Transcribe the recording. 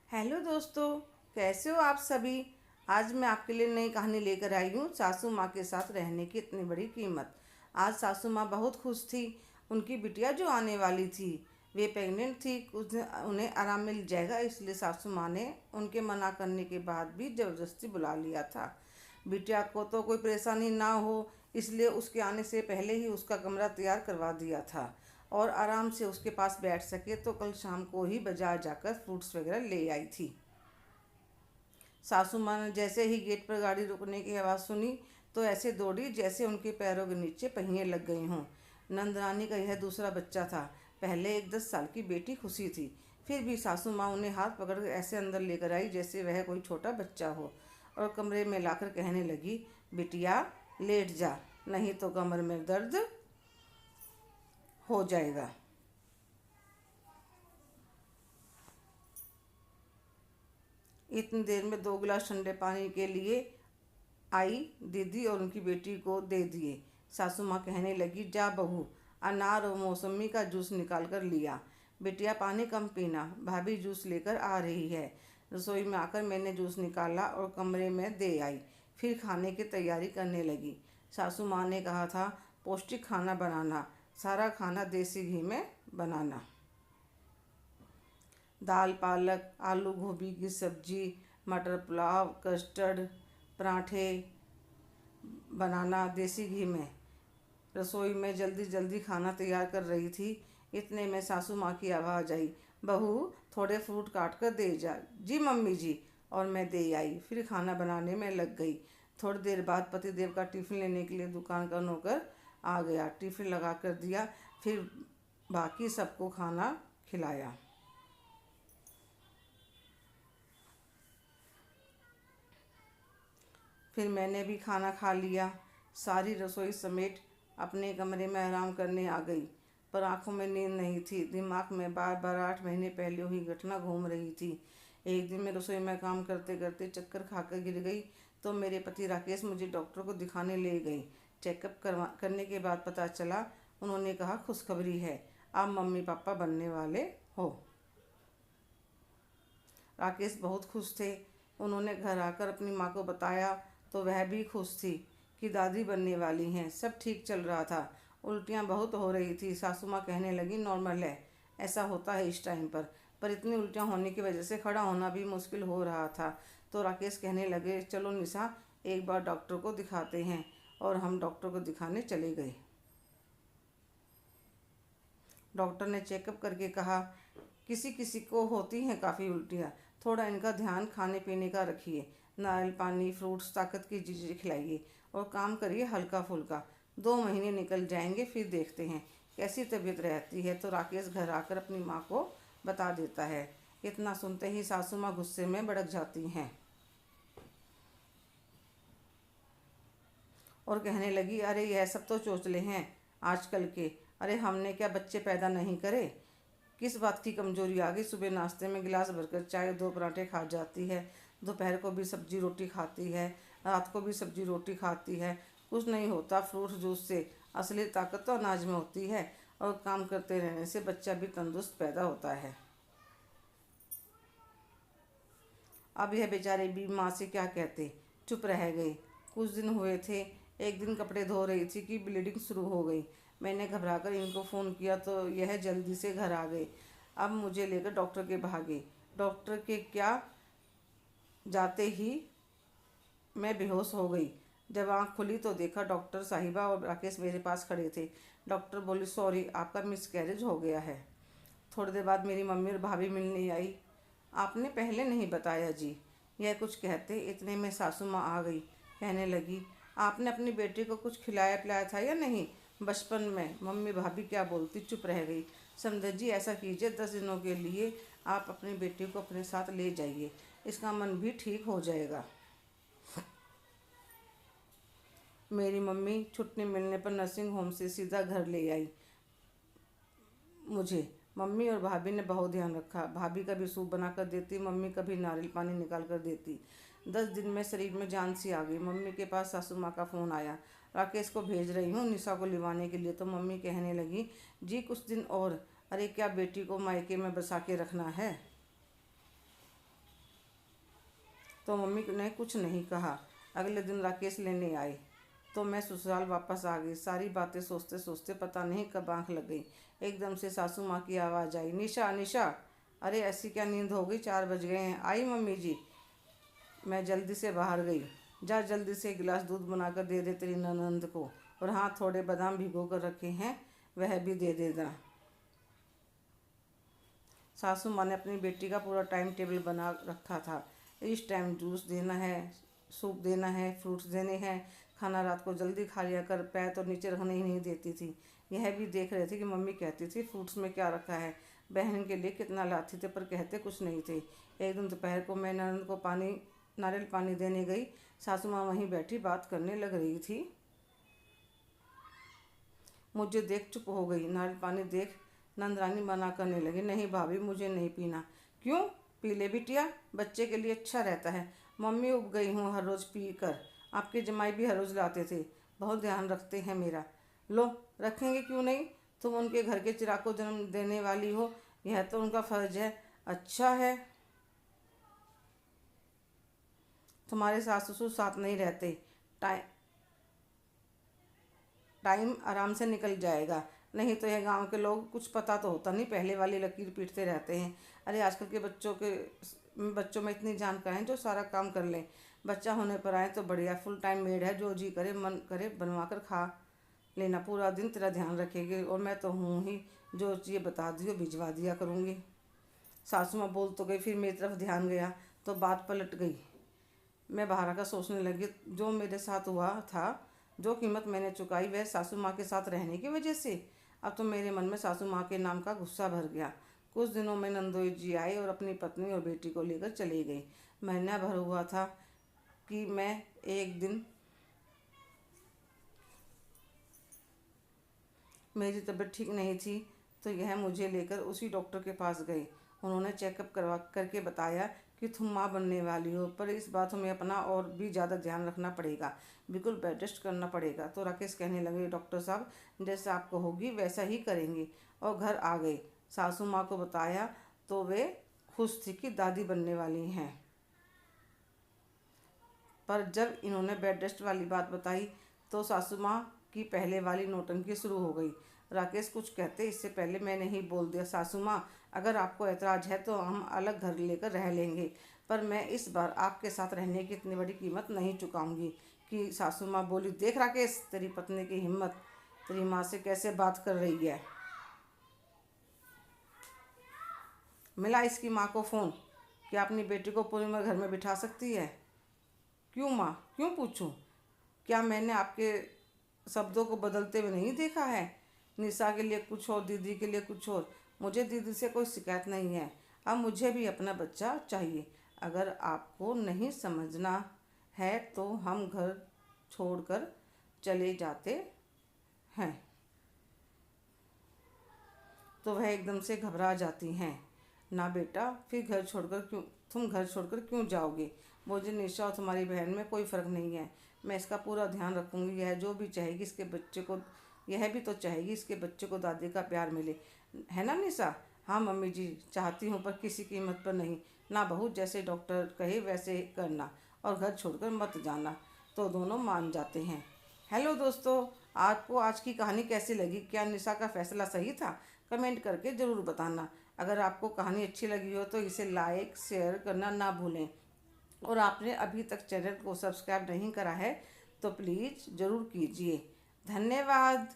Hello दोस्तों, कैसे हो आप सभी। आज मैं आपके लिए नई कहानी लेकर आई हूँ, सासू माँ के साथ रहने की इतनी बड़ी कीमत। आज सासू माँ बहुत खुश थी। उनकी बिटिया जो आने वाली थी वे प्रेग्नेंट थी। कुछ दिन उन्हें आराम मिल जाएगा, इसलिए सासू माँ ने उनके मना करने के बाद भी ज़बरदस्ती बुला लिया था। बिटिया को तो कोई परेशानी ना हो, इसलिए उसके आने से पहले ही उसका कमरा तैयार करवा दिया था और आराम से उसके पास बैठ सके। तो कल शाम को ही बाजार जाकर फ्रूट्स वगैरह ले आई थी। सासू माँ ने जैसे ही गेट पर गाड़ी रुकने की आवाज़ सुनी तो ऐसे दौड़ी जैसे उनके पैरों के नीचे पहिए लग गई हों। नंदरानी का यह दूसरा बच्चा था। पहले एक 10 साल की बेटी खुशी थी, फिर भी सासू माँ उन्हें हाथ पकड़ कर ऐसे अंदर लेकर आई जैसे वह कोई छोटा बच्चा हो, और कमरे में लाकर कहने लगी, बिटिया लेट जा, नहीं तो कमर में दर्द हो जाएगा। इतनी देर में 2 गिलास ठंडे पानी के लिए आई दीदी और उनकी बेटी को दे दिए। सासू माँ कहने लगी, जा बहू, अनार और मौसमी का जूस निकाल कर लिया। बिटिया पानी कम पीना, भाभी जूस लेकर आ रही है। रसोई में आकर मैंने जूस निकाला और कमरे में दे आई। फिर खाने की तैयारी करने लगी। सासू माँ ने कहा था, पौष्टिक खाना बनाना, सारा खाना देसी घी में बनाना। दाल पालक, आलू गोभी की सब्जी, मटर पुलाव, कस्टर्ड, पराठे बनाना देसी घी में। रसोई में जल्दी जल्दी खाना तैयार कर रही थी। इतने में सासू माँ की आवाज़ आई, बहू थोड़े फ्रूट काट कर दे जा। जी मम्मी जी। और मैं दे आई। फिर खाना बनाने में लग गई। थोड़ी देर बाद पतिदेव का टिफ़िन लेने के लिए दुकान का नौकर आ गया। टिफ़िन लगा कर दिया, फिर बाकी सबको खाना खिलाया। फिर मैंने भी खाना खा लिया। सारी रसोई समेट अपने कमरे में आराम करने आ गई, पर आंखों में नींद नहीं थी। दिमाग में बार बार 8 महीने पहले हुई घटना घूम रही थी। एक दिन मैं रसोई में काम करते करते चक्कर खाकर गिर गई, तो मेरे पति राकेश मुझे डॉक्टर को दिखाने ले गए। चेकअप करने के बाद पता चला, उन्होंने कहा, खुशखबरी है, आप मम्मी पापा बनने वाले हो। राकेश बहुत खुश थे। उन्होंने घर आकर अपनी माँ को बताया तो वह भी खुश थी कि दादी बनने वाली हैं। सब ठीक चल रहा था। उल्टियाँ बहुत हो रही थी। सासू माँ कहने लगी, नॉर्मल है, ऐसा होता है इस टाइम पर इतनी उल्टियाँ होने की वजह से खड़ा होना भी मुश्किल हो रहा था। तो राकेश कहने लगे, चलो निशा, एक बार डॉक्टर को दिखाते हैं। और हम डॉक्टर को दिखाने चले गए। डॉक्टर ने चेकअप करके कहा, किसी किसी को होती हैं काफ़ी उल्टियाँ, थोड़ा इनका ध्यान खाने पीने का रखिए। नारियल पानी, फ्रूट्स, ताकत की चीज़ें खिलाइए और काम करिए हल्का फुल्का। 2 महीने निकल जाएंगे, फिर देखते हैं कैसी तबीयत रहती है। तो राकेश घर आकर अपनी माँ को बता देता है। इतना सुनते ही सासू माँ गुस्से में भड़क जाती हैं और कहने लगी, अरे यह सब तो चोचले हैं आजकल के। अरे हमने क्या बच्चे पैदा नहीं करे। किस बात की कमजोरी आ गई। सुबह नाश्ते में गिलास भरकर चाय, 2 पराठे खा जाती है, दोपहर को भी सब्जी रोटी खाती है, रात को भी सब्जी रोटी खाती है। कुछ नहीं होता फ्रूट जूस से, असली ताकत तो अनाज में होती है। और काम करते रहने से बच्चा भी तंदुरुस्त पैदा होता है। अब यह बेचारे भी माँ से क्या कहते, चुप रह गए। कुछ दिन हुए थे। एक दिन कपड़े धो रही थी कि ब्लीडिंग शुरू हो गई। मैंने घबराकर इनको फ़ोन किया तो यह जल्दी से घर आ गए। अब मुझे लेकर डॉक्टर के भागे। डॉक्टर के क्या जाते ही मैं बेहोश हो गई। जब आँख खुली तो देखा डॉक्टर साहिबा और राकेश मेरे पास खड़े थे। डॉक्टर बोली, सॉरी, आपका मिसकैरेज हो गया है। थोड़ी देर बाद मेरी मम्मी और भाभी मिलने आई। आपने पहले नहीं बताया जी। यह कुछ कहते इतने में सासू माँ आ गई। कहने लगी, आपने अपनी बेटी को कुछ खिलाया पिलाया था या नहीं बचपन में। मम्मी भाभी क्या बोलती, चुप रह गई। समझे जी, ऐसा कीजिए, 10 दिनों के लिए आप अपनी बेटी को अपने साथ ले जाइए, इसका मन भी ठीक हो जाएगा। मेरी मम्मी छुट्टी मिलने पर नर्सिंग होम से सीधा घर ले आई मुझे। मम्मी और भाभी ने बहुत ध्यान रखा। भाभी कभी सूप बना कर देती, मम्मी कभी नारियल पानी निकाल कर देती। 10 दिन में शरीर में जान सी आ गई। मम्मी के पास सासू माँ का फ़ोन आया, राकेश को भेज रही हूँ निशा को लिवाने के लिए। तो मम्मी कहने लगी, जी कुछ दिन और। अरे क्या बेटी को मायके में बसा के रखना है। तो मम्मी ने कुछ नहीं कहा। अगले दिन राकेश लेने आए तो मैं ससुराल वापस आ गई। सारी बातें सोचते सोचते पता नहीं कब आँख लग गई। एकदम से सासू माँ की आवाज़ आई, निशा निशा। अरे ऐसी क्या नींद हो गई, 4 बज गए हैं। आई मम्मी जी। मैं जल्दी से बाहर गई। जा जल्दी से एक गिलास दूध बनाकर दे दे तेरी ननंद को, और हाँ थोड़े बादाम भिगो कर रखे हैं वह भी दे देना। सासू माँ ने अपनी बेटी का पूरा टाइम टेबल बना रखा था। इस टाइम जूस देना है, सूप देना है, फ्रूट्स देने हैं। खाना रात को जल्दी खा लिया कर, पैर तो नीचे रखने ही नहीं देती थी। यह भी देख रहे थे कि मम्मी कहती थी फ्रूट्स में क्या रखा है। बहन के लिए कितना लाती थे पर कहते कुछ नहीं थे। एक दिन दोपहर को मैं ननद को नारियल पानी देने गई। सासू माँ वहीं बैठी बात करने लग रही थी। मुझे देख चुप हो गई। नारियल पानी देख नंदरानी मना करने लगी, नहीं भाभी मुझे नहीं पीना। क्यों? पी ले बिटिया, बच्चे के लिए अच्छा रहता है। मम्मी उब गई हूँ हर रोज़ पी कर। आपके जमाई भी हर रोज़ लाते थे, बहुत ध्यान रखते हैं मेरा। लो, रखेंगे क्यों नहीं, तुम उनके घर के चिराग को जन्म देने वाली हो, यह तो उनका फ़र्ज है। अच्छा है तुम्हारे सास ससुर साथ नहीं रहते, टाइम टाइम आराम से निकल जाएगा। नहीं तो यह गांव के लोग कुछ पता तो होता नहीं, पहले वाली लकीर पीटते रहते हैं। अरे आजकल के बच्चों में इतनी जानकार हैं जो सारा काम कर लें। बच्चा होने पर आए तो बढ़िया, फुल टाइम मेड है, जो जी करे मन करे बनवा कर खा लेना, पूरा दिन तेरा ध्यान रखेगी। और मैं तो हूँ ही, जो चीज़ बता दियो भिजवा दिया करूँगी। सासू माँ बोल तो गई, फिर मेरी तरफ ध्यान गया तो बात पलट गई। मैं बाहर आकर सोचने लगी, जो मेरे साथ हुआ था, जो कीमत मैंने चुकाई वह सासू माँ के साथ रहने की वजह से। अब तो मेरे मन में सासू माँ के नाम का गुस्सा भर गया। कुछ दिनों में नंदोई जी आए और अपनी पत्नी और बेटी को लेकर चले गए। महीना भर हुआ था कि मैं एक दिन मेरी तबीयत ठीक नहीं थी तो यह मुझे लेकर उसी डॉक्टर के पास गए। उन्होंने चेकअप करवा करके बताया कि तुम माँ बनने वाली हो, पर इस बात में अपना और भी ज़्यादा ध्यान रखना पड़ेगा, बिल्कुल बेड रेस्ट करना पड़ेगा। तो राकेश कहने लगे, डॉक्टर साहब जैसा आपको होगी वैसा ही करेंगे। और घर आ गए। सासू माँ को बताया तो वे खुश थी कि दादी बनने वाली हैं। पर जब इन्होंने बेड रेस्ट वाली बात बताई तो सासू माँ की पहले वाली नौटंकी शुरू हो गई। राकेश कुछ कहते इससे पहले मैंने ही बोल दिया, सासू माँ अगर आपको ऐतराज़ है तो हम अलग घर लेकर रह लेंगे, पर मैं इस बार आपके साथ रहने की इतनी बड़ी कीमत नहीं चुकाऊंगी। कि सासू माँ बोली, देख राकेश तेरी पत्नी की हिम्मत, तेरी माँ से कैसे बात कर रही है। मिला इसकी माँ को फ़ोन कि अपनी बेटी को पूरी उम्र घर में बिठा सकती है। क्यों माँ, क्यों पूछूं? क्या मैंने आपके शब्दों को बदलते हुए नहीं देखा है? निशा के लिए कुछ और, दीदी के लिए कुछ और। मुझे दीदी से कोई शिकायत नहीं है, अब मुझे भी अपना बच्चा चाहिए। अगर आपको नहीं समझना है तो हम घर छोड़कर चले जाते हैं। तो वह एकदम से घबरा जाती हैं। ना बेटा, फिर तुम घर छोड़कर क्यों जाओगे? मुझे निशा और तुम्हारी बहन में कोई फ़र्क नहीं है। मैं इसका पूरा ध्यान रखूँगी। यह जो भी चाहेगी इसके बच्चे को, यह भी तो चाहेगी इसके बच्चे को दादी का प्यार मिले, है ना निशा? हाँ मम्मी जी, चाहती हूँ पर किसी कीमत पर नहीं। ना बहू, जैसे डॉक्टर कहे वैसे करना और घर छोड़कर मत जाना। तो दोनों मान जाते हैं। हेलो दोस्तों, आपको आज की कहानी कैसी लगी? क्या निशा का फैसला सही था? कमेंट करके ज़रूर बताना। अगर आपको कहानी अच्छी लगी हो तो इसे लाइक शेयर करना ना भूलें। और आपने अभी तक चैनल को सब्सक्राइब नहीं करा है तो प्लीज़ ज़रूर कीजिए। धन्यवाद।